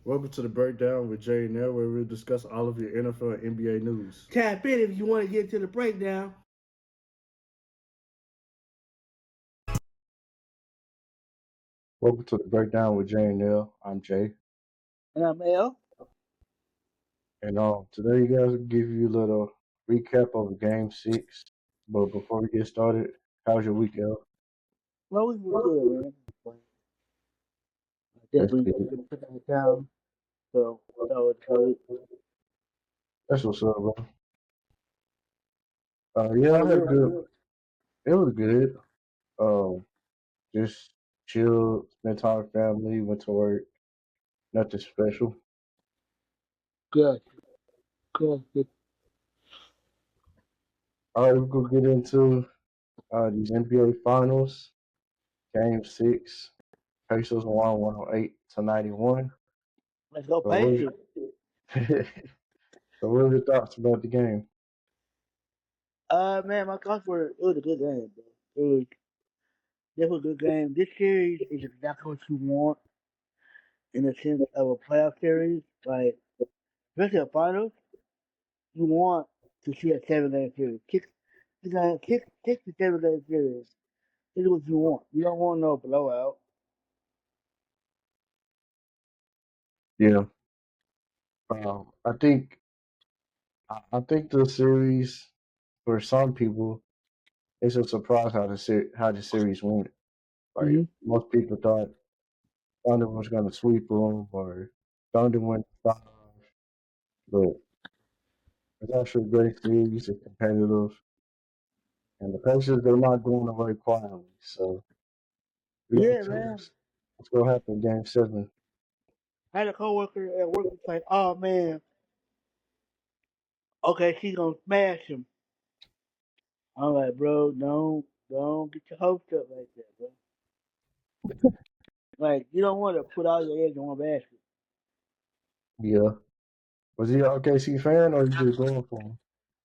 Welcome to the breakdown with Jay and Nell, where we'll discuss all of your NFL and NBA news. Tap in if you want to get to the breakdown. Welcome to the breakdown with Jay and Nell. I'm Jay, And I'm L. and today you guys will give you a little recap of Game Six. But before we get started, how's your week, L? Well, we were good, man. I That's definitely good. put that down. So, That's what's up, bro. Yeah, how I was had a yours? good. It was good. Um, just chill, spent time with family, went to work. Nothing special. Good. Good. All right, we're gonna get into these NBA finals. Game Six. Pacers won 108-91. Let's go, So what, Pacers. so what are your thoughts about the game? Man, my thoughts were it was a good game, bro. Definitely a good game. This series is exactly what you want in the sense of a playoff series. Like, especially a finals, you want to see a 7 game series. Six to 7 game series. This is what you want. You don't want no blowout. Yeah, I think the series for some people it's a surprise how the series went. Like Mm-hmm. most people thought Thunder was going to sweep them or Thunder went five, but it's actually a great series. It's competitive, and the Pacers they're not going away quietly. So we got Yeah, to man. let's go happen Game Seven. I had a coworker at work was like, "Oh man, okay, she's gonna smash him." I'm like, "Bro, don't get your hopes up like that, bro. Like, you don't want to put all your eggs in one basket." Yeah. Was he an OKC fan or you just going for him?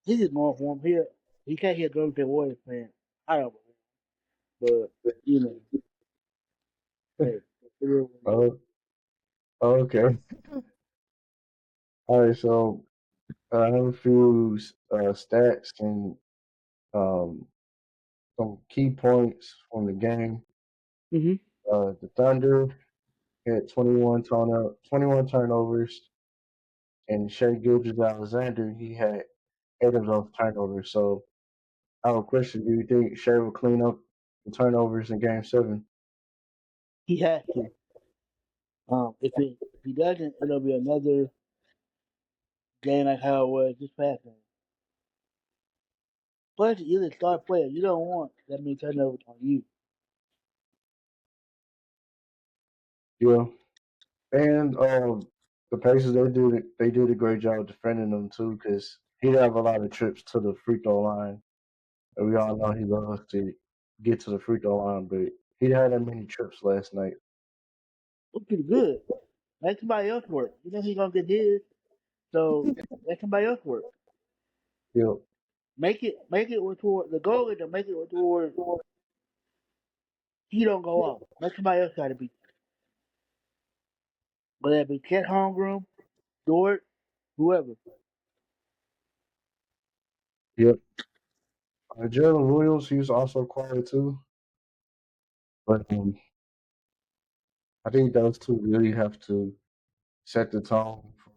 He's just going for him. He can't hear Golden State Warriors fan. I don't know, but you know, hey, it is what it is. Oh, okay. All right. So I have a few stats and um, some key points from the game. Mhm. The Thunder had 21 turnovers, and Shea Gilgeous-Alexander he had eight of those turnovers. So I have a question: do you think Shea will clean up the turnovers in Game Seven? He has to. If he doesn't, it'll be another game like how it was this past game. Plus, you're the star player. You don't want that many turnovers on you. Yeah. And the Pacers they did a great job defending them too because he did have a lot of trips to the free throw line, and we all know he loves to get to the free throw line, but he didn't have that many trips last night. Look pretty good. Make somebody else work. You know he's gonna get his, so let somebody else work. Yeah, Make it toward the goal is to make it toward he don't go off. Make somebody else try to beat. Whether it be Chet Holmgren, Dort, whoever. yep. Jalen Williams, he was also quiet too, but I think those two really have to set the tone for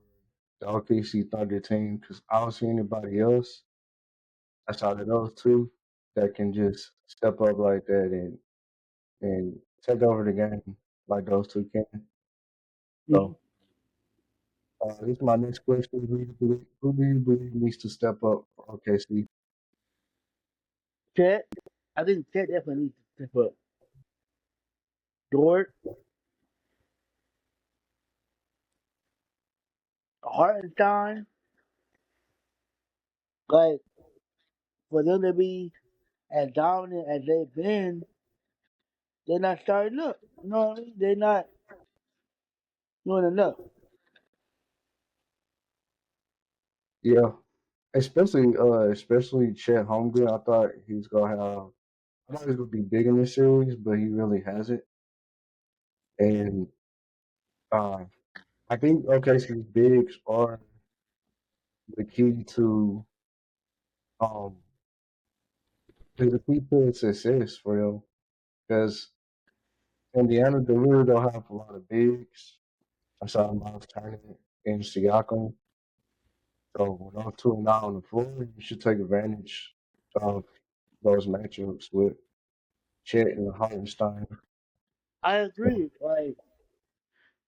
the OKC Thunder team because I don't see anybody else outside of those two that can just step up like that and take over the game like those two can. Mm-hmm. So this is my next question. Who do you believe needs to step up for OKC? Chet, I think Chet definitely needs to step up. Dort, Hartenstein, like for them to be as dominant as they've been, they're not starting up. You know what I mean? They're not doing enough. Yeah, especially Chet Holmgren. I thought he was gonna be big in this series, but he really hasn't. And uh, I think OKC's bigs are the key to um the key to success for them because Indiana they really don't have a lot of bigs. I saw Miles Turner and Siakam. So when those two are not on the floor, you should take advantage of those matchups with Chet and Hartenstein. I So, agree. Like,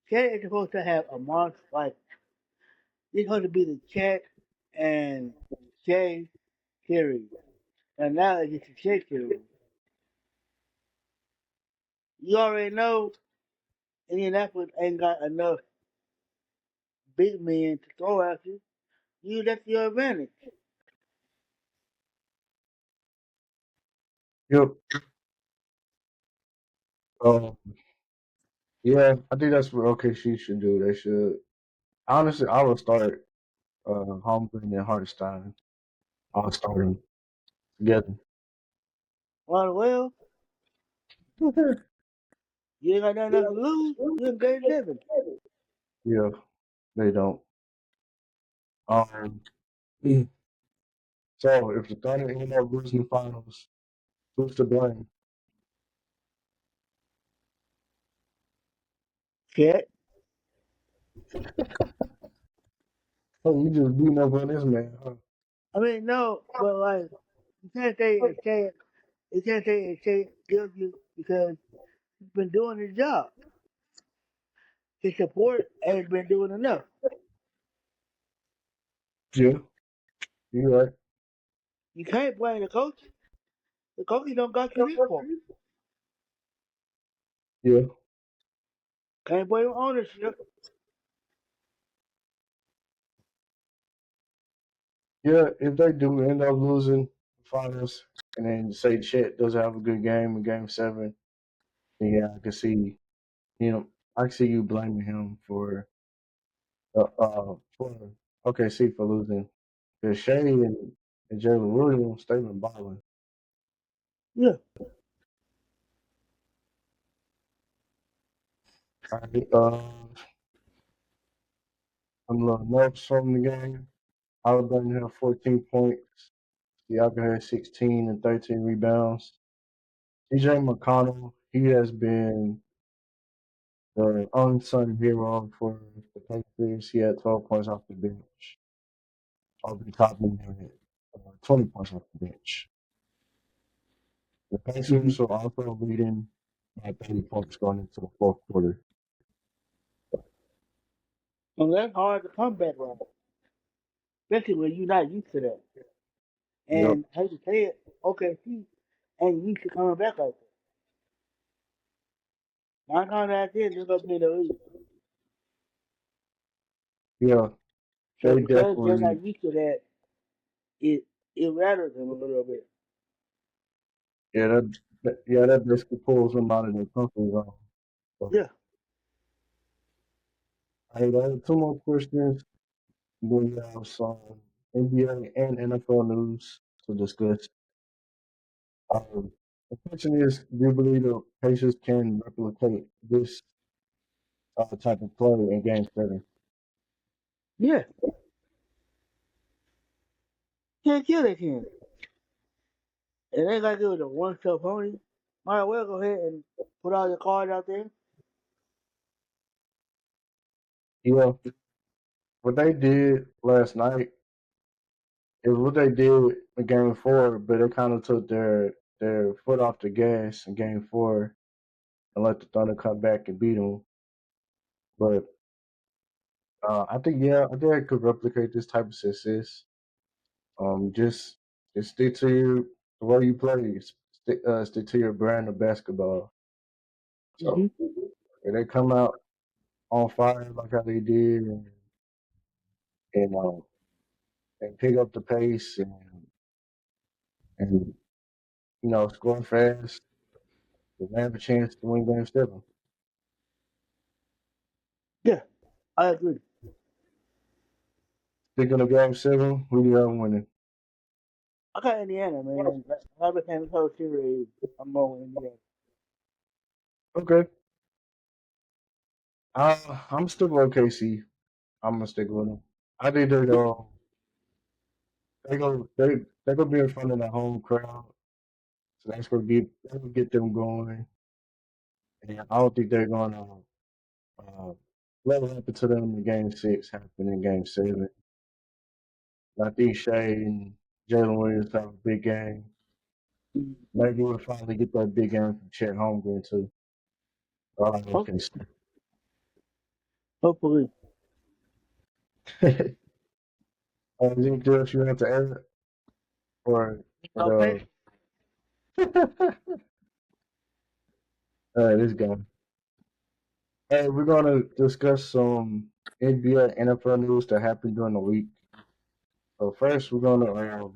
Chet is supposed to have a monster. Like, he's supposed to be the Chet and Shea series. And now it's just a Shea series. You already know Indianapolis ain't got enough big men to throw at you. That's your advantage. yep. Um, yeah, I think that's what OKC should do. They should honestly. I would start Holmgren and Hartenstein. I'll start them together. Well, you ain't got nothing else to lose. You're in game seven. Yeah, they don't. Um, Mm. So if the Thunder end up losing the finals, who's to blame? Chet. Oh, you just beating up on this man, huh? I mean, no, but like, you can't say it's Chet. You can't say it's Chet guilty because he's been doing his job. His support ain't been doing enough. Yeah, you right. You can't blame the coach. The coaches don't got you this far. Yeah, Can't blame ownership. yeah. If they do end up losing the finals, and then say Chet doesn't have a good game in Game Seven, then yeah, I can see. I can see you blaming him for OKC for losing. Because Shea and Jalen Williams, they've been balling. Yeah. All right, some little notes from the game. Alabama had 14 points. Siaka had 16 and 13 rebounds. TJ McConnell, he has been the unsung hero for the Pacers. He had 12 points off the bench. Obi Toppin had 20 points off the bench. The Mm-hmm. Pacers are also leading by 30 points going into the fourth quarter. And that's hard to come back from, especially when you're not used to that. Yep. And hate to say it, OKC ain't used to coming back like that. 9 times out of 10, they're gonna be in the league. Yeah, So they because they're definitely, not used to that, it it rattles them a little bit. yeah, that basically pulls them out of their comfort zone. So, Yeah. I have two more questions. We have some NBA and NFL news to discuss. The question is, do you believe the Pacers can replicate this type of play in Game 7? Yeah. Can't kill that team. And they gotta do it a one step pony. Might as well go ahead and put all your cards out there. Yeah, what they did last night is what they did in Game 4, but they kind of took their foot off the gas in Game 4 and let the Thunder come back and beat them. But I think I could replicate this type of success. Just stick to the way you play. Stick to your brand of basketball. Mm-hmm. So if they come out on fire like how they did, and and pick up the pace and score fast, they have a chance to win Game 7. Yeah, I agree. Speaking of Game 7, who do you have winning? I got Indiana, man. I've been saying this whole series, I'm going with Indiana. Okay, I'm still with OKC. I'm gonna stick with them. I think they gonna be in front of the home crowd, so that's gonna get them going. And I don't think they're gonna uh, let what happened to them in Game 6 happen in Game 7. I think Shea and Jalen Williams have a big game. Mm. Maybe we'll finally get that big game from Chet Holmgren too. Okay. Hopefully. Anything else you have to add or Okay. the this guy? Hey, we're gonna discuss some NBA, NFL news that happened during the week. So first, we're gonna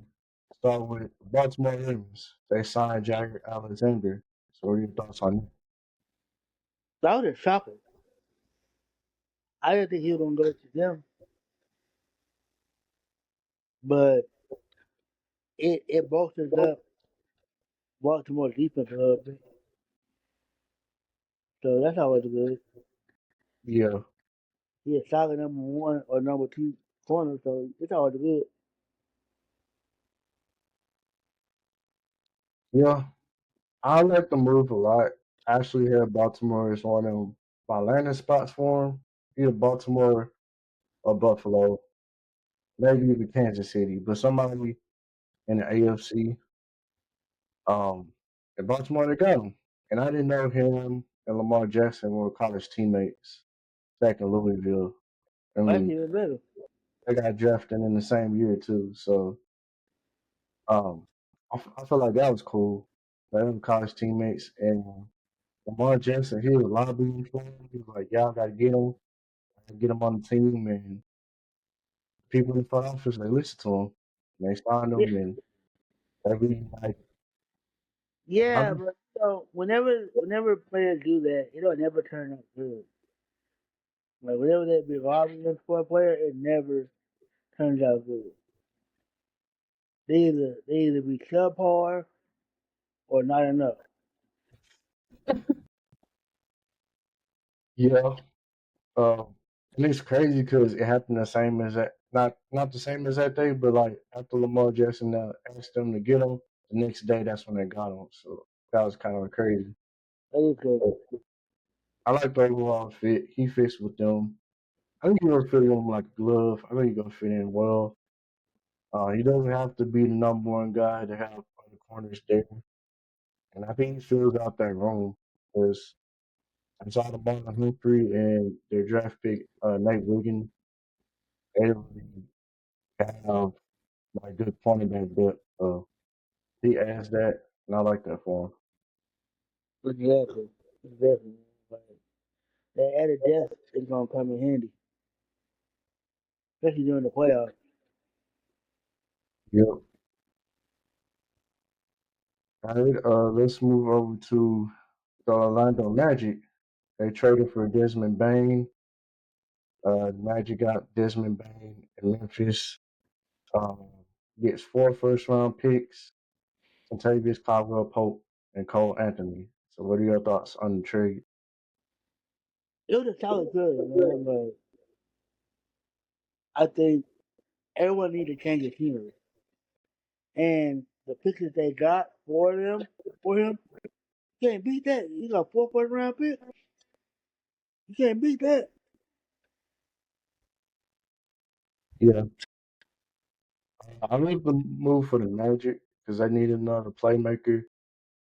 start with Baltimore Ravens. They signed Jair Alexander. So, what are your thoughts on that? That was a shocker. I didn't think he was gonna go to them, but it bolsters up Baltimore defense a little bit. So that's always good. Yeah, He a solid number one or number two corner, so it's always good. yeah. I like the move a lot. I actually had Baltimore as one of my landing spots for him. Either Baltimore or Buffalo, maybe even Kansas City, but somebody in the AFC. In Baltimore, they got him. And I didn't know him and Lamar Jackson were college teammates back in Louisville. I That's mean, even better. they got drafted in the same year too. So um, I feel like that was cool. They were college teammates, and Lamar Jackson, he was lobbying for him. He was like, "Y'all got to get him on the team." And people in the front office, they listened to him. And they signed Yeah, him, and every like, yeah, I'm, but whenever players do that, it don't never turn out good. Like whenever they be lobbying for a player, it never turns out good. They either be subpar or not enough. yeah. And it's crazy because it happened the same as that, not the same as that day, but like after Lamar Jackson asked them to get him, the next day that's when they got him. So that was kind of crazy. That is crazy. I like the overall fit. He fits with them. I think he'll fit in like a glove. I think he's gonna fit in well. He doesn't have to be the number one guy to have other corners there, and I think he fills out that room because I saw the Marlon Humphrey and their draft pick Nate Wiggins. They don't really have like good cornerback depth. So he asked that, and I like that for him. Exactly. Exactly. Like, that added depth is gonna come in handy, especially during the playoffs. Yep. All right, let's move over to the Orlando Magic. They traded for Desmond Bain. Magic got Desmond Bain in Memphis. Um, gets 4 first-round picks, Contavious Caldwell Pope, and Cole Anthony. So, what are your thoughts on the trade? It was a solid good, man. But I think everyone need to change the scenery. And the picks they got for him, you can't beat that. You got four first round picks. You can't beat that. Yeah, I like the move for the Magic because they need another playmaker.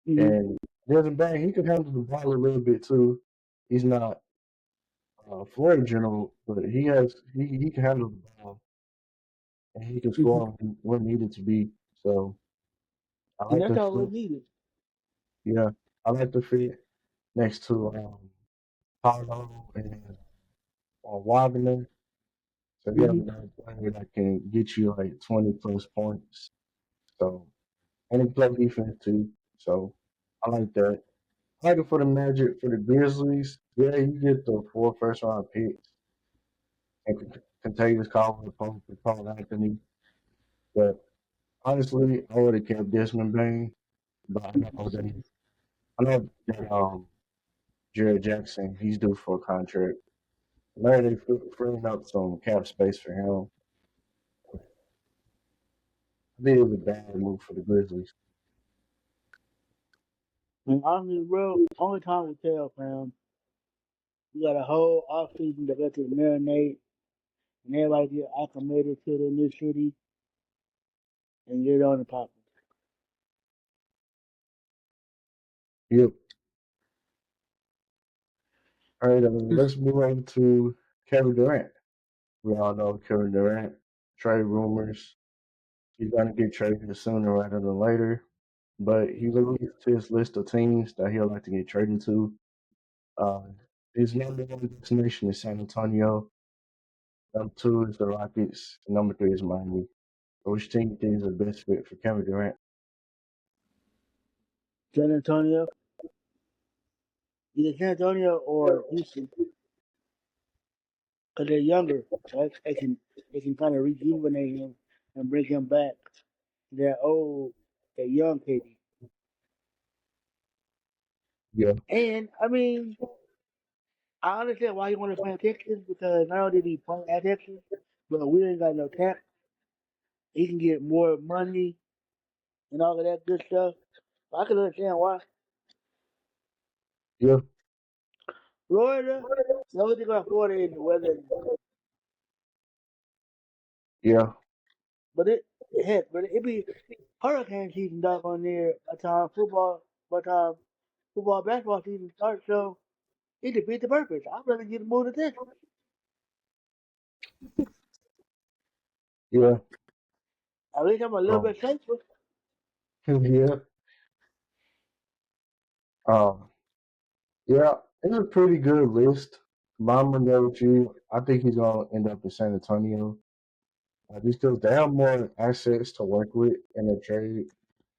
Mm-hmm. And Desmond Bain, he can handle the ball a little bit too. He's not floor general, but he can handle the ball and he can Mm-hmm. score when needed to be. So I And like that's the all they fit. needed. Yeah, I like the fit next to Paolo and Wagner. So you have Mm-hmm. another player that can get you like 20 plus points. So and he play defense too. So I like that. I like it for the Magic, for the Grizzlies. Yeah, you get the 4 first-round picks and Contagious Caldwell Pope and Paul Anthony. But honestly, I would have kept Desmond Bain. But I know that Jared Jackson, he's due for a contract. Maybe they freeing up some cap space for him. I think it was a bad move for the Grizzlies. And honestly, bro, only time will tell, fam. We got a whole off season to let to marinate and everybody get acclimated to the new city and get on the popping. Yep. All right, let's move on to Kevin Durant. We all know Kevin Durant. Trade rumors. He's going to get traded sooner rather than later. But he released his list of teams that he'd like to get traded to. Uh, his number one destination is San Antonio. Number two is the Rockets. And number three is Miami. So which team do you think is the best fit for Kevin Durant? San Antonio, either San Antonio or Houston, because they're younger, so they can kind of rejuvenate him and bring him back. They're old, they're young KD. Yeah, And I mean, I understand why you want to play in Texas because not only did he play at Texas, but we ain't got no tax. He can get more money and all of that good stuff. So I can understand why. yeah, Florida, the only thing about Florida is the weather. yeah, But it be hurricane season dog on there by the time football basketball season starts. So it defeats the purpose. I'd rather get a move to Texas. yeah. At least I'm a little Um, bit safer. yeah. Um, yeah, it's a pretty good list. But I'm gonna go with you. I think he's gonna end up in San Antonio. Just because they have more assets to work with in the trade,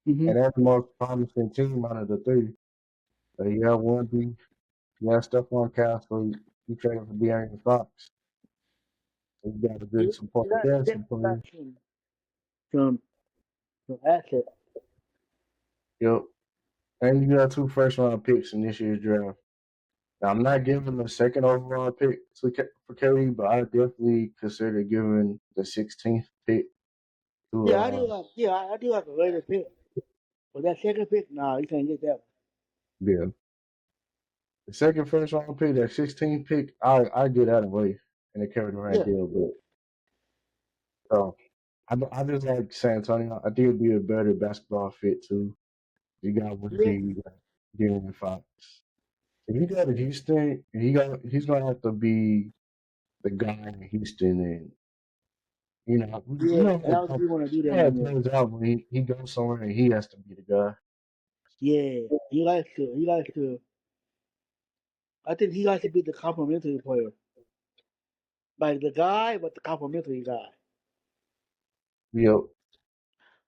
Hmm. and that's the most promising team out of the three. So you have Wemby, you have Stephon Castle, you traded for De'Aaron Fox. So you got a good You, support you got cast of definitely got players. some some assets. Yep. And you got two first round picks in this year's draft. Now, I'm not giving the second overall pick for Kelly, but I definitely consider giving the 16th pick to I do like a later pick. But that second pick, nah, you can't get that yeah. The second first round pick, that 16th pick, I get out of the way in the Kevin one. Durant Yeah, deal, but so I just like San Antonio. I think it'd be a better basketball fit too. You got yeah, Woodby, you got De'Aaron Fox. If you go to Houston, he's gonna have to be the guy in Houston, and you yeah. know And I how don't think you want to do you that know how no it more. turns out when he goes somewhere and he has to be the guy. Yeah, he likes to. He likes to. I think he likes to be the complimentary player, like the guy, but the complimentary guy. Yep,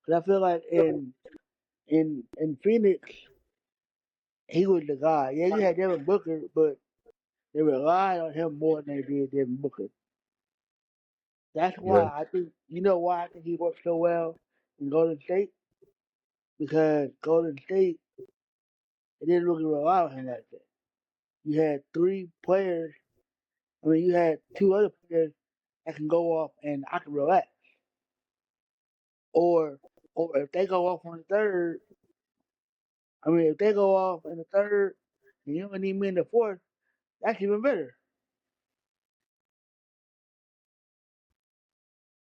Because I feel like in Phoenix, he was the guy. Yeah, you had Devin Booker, but they relied on him more than they did Devin Booker. That's why yeah, I think why I think he worked so well in Golden State because Golden State it didn't really rely on him like that. You had three players. I mean, you had two other players that can go off and I can relax. Or if they go off on the third, I mean, if they go off in the third and you only need me in the fourth, that's even better.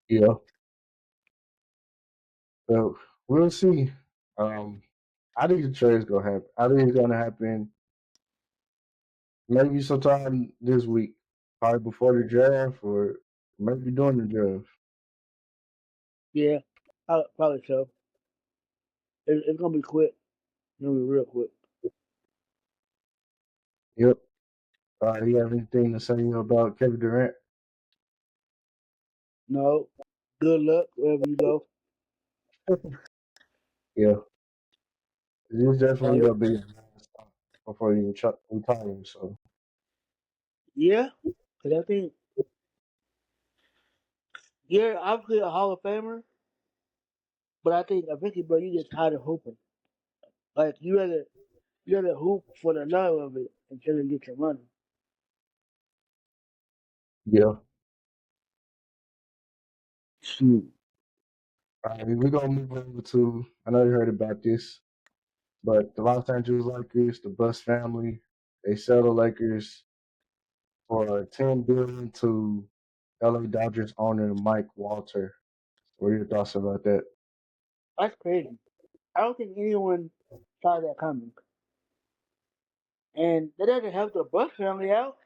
yeah. So we'll see. Um, I think the trade's gonna happen. I think it's gonna happen maybe sometime this week, probably before the draft or maybe during the draft. Yeah, probably so. It's gonna be quick. It's gonna be real quick. Yep. You have anything to say about Kevin Durant? No, good luck wherever you go. Yeah, it's definitely Uh, gonna be before you retire. So yeah, because I think you're obviously a Hall of Famer, but I think eventually, bro, you get tired of hooping. Like you rather hoop for the love of it instead of get your money. Yeah. Shoot. All right, we're gonna move over to. I know you heard about this, but the Los Angeles Lakers, the Bus family, they sell the Lakers for 10 billion to LA Dodgers owner Mike Walter. What are your thoughts about that? That's crazy. I don't think anyone saw that coming. And that doesn't help the Bush family out.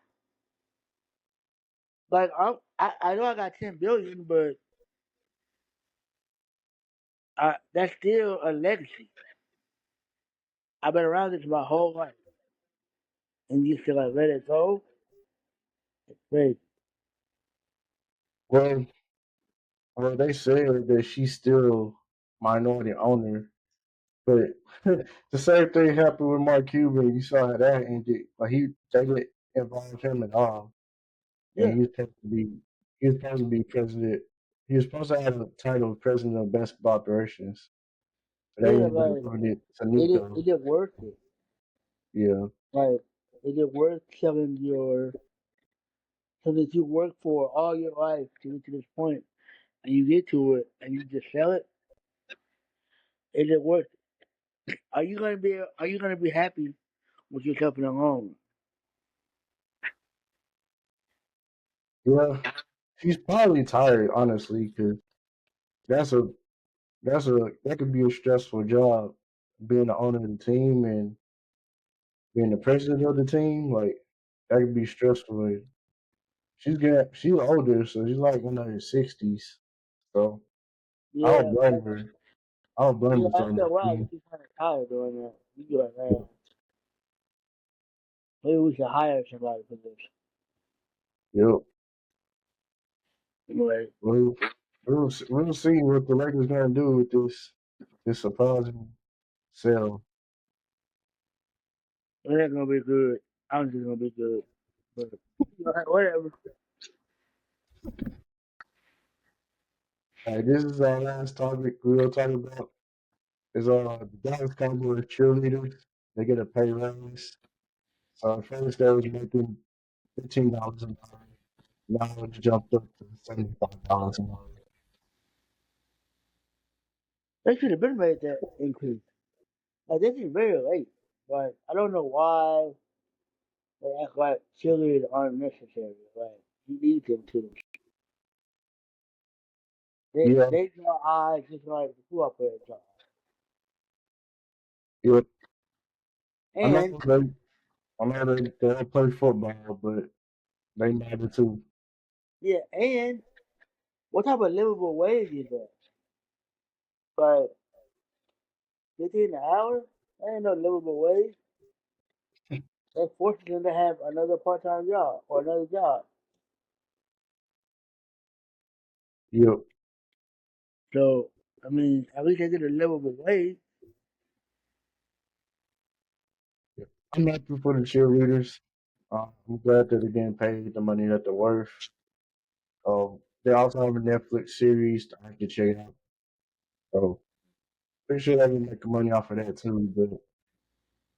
Like I know I got 10 billion, but that's still a legacy. I've been around this my whole life, and you still like let it go. It's crazy. Well, they said that she's still minority owner, but the same thing happened with Mark Cuban. You saw how that ended. Like they didn't involve him at all, and Yeah, he was supposed to be president. He was supposed to have the title of president of basketball operations, but they yeah, ended up like giving it to it Nico. did worth it. Yeah, Like it did worth selling your something that you worked for all your life to get to this point, and you get to it, and you just sell it. Is it worth it? Are you gonna be happy with yourself in the long yeah. She's probably tired, honestly, because that's a that could be a stressful job, being the owner of the team and being the president of the team. Like that could be stressful. And she's older, so she's like in her 60s. So I don't Yeah, blame her. I don't blame yeah. her for After a while, you that. get kind of tired doing that. You be like, man, maybe we should hire somebody for this. Yep. Anyway, Well, we'll see what the Lakers gonna do with this surprising sale. it ain't gonna be good. I don't think it's gonna be good, but whatever. All right, this is our last topic we'll talk about. Is the Dallas Cowboys cheerleaders. They get a pay raise. So at first they was making $15 an hour. Now it's jumped up to $75 an hour. They should have been made that increase. Like this is very late. Like I don't know why they act like cheerleaders aren't necessary. Like you need them to. Yeah, They draw eyes just like the football players draw. yeah. I know And they I know they don't play football, but they matter too. yeah, and what type of livable wage is that? Like 15 an hour? That ain't no livable wage. That forces them to have another part time job or another job. Yep. So I mean, at least they get a livable wage. Yep. I'm happy for the cheerleaders. I'm glad that they're getting paid the money that they're worth. They also have a Netflix series that I can check out. So pretty sure they can make money off of that too. But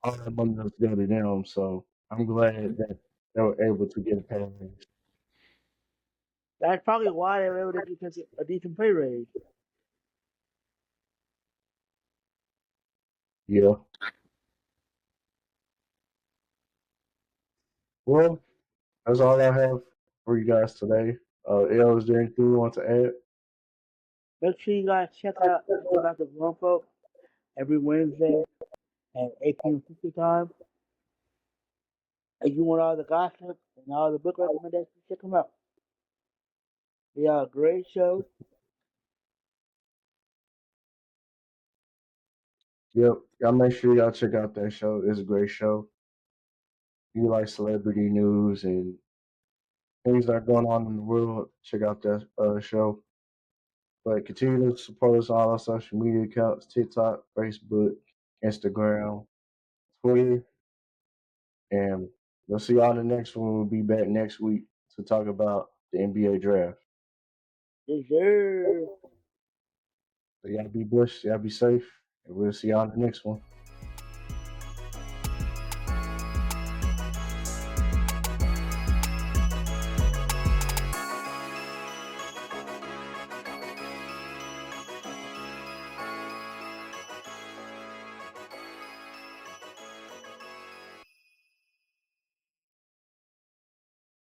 all that money does go to them. So I'm glad that they were able to get a pay raise. That's probably why they were able to get such a decent pay raise. Yeah. Well, that's all I have for you guys today. El, is there anything you want to add? Make sure you guys check out Think About the Grown Folk every Wednesday at 8 p.m. Central Time. If you want all the gossip and all the book recommendations, check them out. They are a great show. Yep. Y'all make sure y'all check out that show. It's a great show. If you like celebrity news and things that are going on in the world, check out that show. But continue to support us on all our social media accounts: TikTok, Facebook, Instagram, Twitter, and we'll see y'all in the next one. We'll be back next week to talk about the NBA draft. Deserve. So y'all be blessed, y'all be safe, and we'll see y'all in the next one.